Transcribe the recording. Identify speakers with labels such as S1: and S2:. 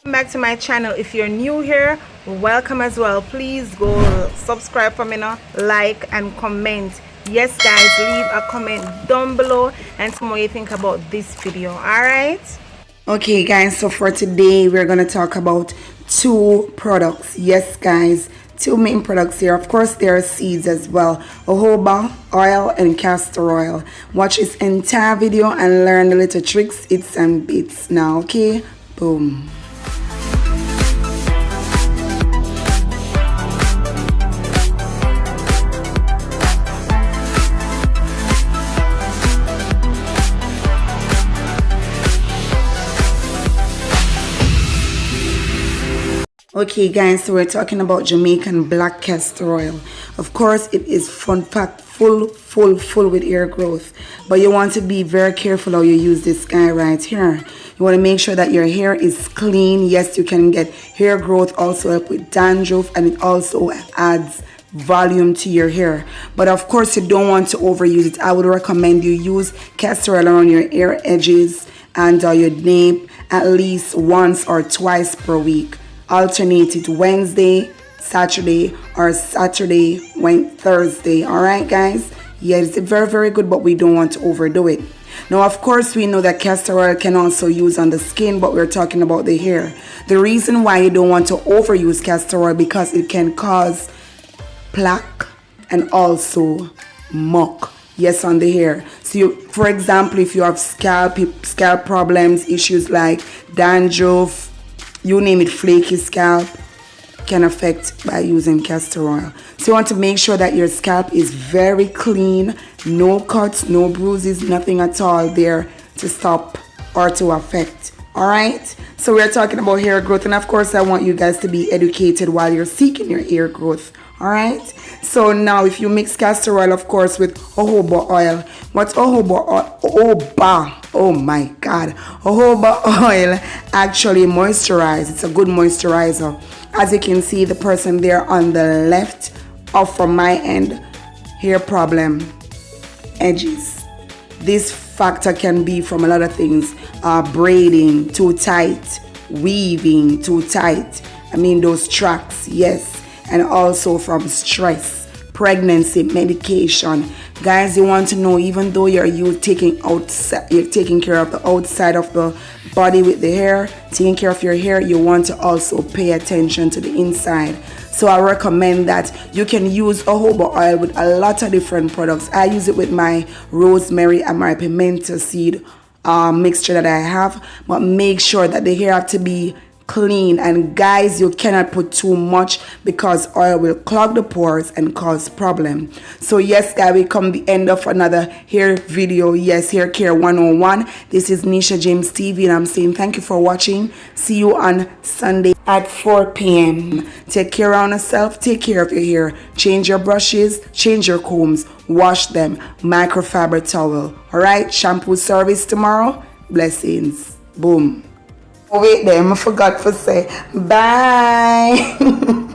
S1: Back to my channel. If you're new here, welcome as well. Please go subscribe for me now, like and comment. Yes guys, leave a comment down below and tell me what you think about this video. All right, okay guys, so for today we're going to talk about two products. Yes guys, two main products here. Of course there are seeds as well, jojoba oil and castor oil. Watch this entire video and learn the little tricks, its and bits now. Okay, boom. Okay guys, so we're talking about Jamaican black castor oil. Of course it is packed full with hair growth, but you want to be very careful how you use this guy right here. You want to make sure that your hair is clean. Yes, you can get hair growth, also help with dandruff, and it also adds volume to your hair. But of course you don't want to overuse it. I would recommend you use castor oil around your hair edges and your nape at least once or twice per week. Alternate it Wednesday, Saturday, or Saturday, Thursday. All right, guys. Yes, it's very good, but we don't want to overdo it. Now, of course, we know that castor oil can also use on the skin, but we're talking about the hair. The reason why you don't want to overuse castor oil because it can cause plaque and also muck. Yes, on the hair. So you, for example, if you have scalp problems, issues like dandruff, you name it, flaky scalp, can affect by using castor oil. So you want to make sure that your scalp is very clean, no cuts, no bruises, nothing at all there to stop or to affect. All right, so we're talking about hair growth, and of course I want you guys to be educated while you're seeking your hair growth. All right, so now if you mix castor oil, of course, with jojoba oil, what's jojoba oil? Oh my god, jojoba oil actually moisturizes. It's a good moisturizer. As you can see, the person there on the left, off from my end, hair problem, edges. This factor can be from a lot of things: braiding too tight, weaving too tight. I mean those tracks, yes. And also from stress, pregnancy, medication. Guys, you want to know, even though you're taking care of the outside of the body with the hair, taking care of your hair, you want to also pay attention to the inside. So I recommend that you can use jojoba oil with a lot of different products. I use it with my rosemary and my pimento seed mixture that I have, but make sure that the hair have to be clean. And guys, you cannot put too much because oil will clog the pores and cause problem. So yes guys, we come the end of another hair video. Yes, hair care 101. This is Neisha James TV, and I'm saying thank you for watching. See you on Sunday at 4 p.m. Take care of yourself, take care of your hair, change your brushes, change your combs, wash them, microfiber towel. All right, shampoo service tomorrow. Blessings. Boom. Oh wait there, I forgot to say bye.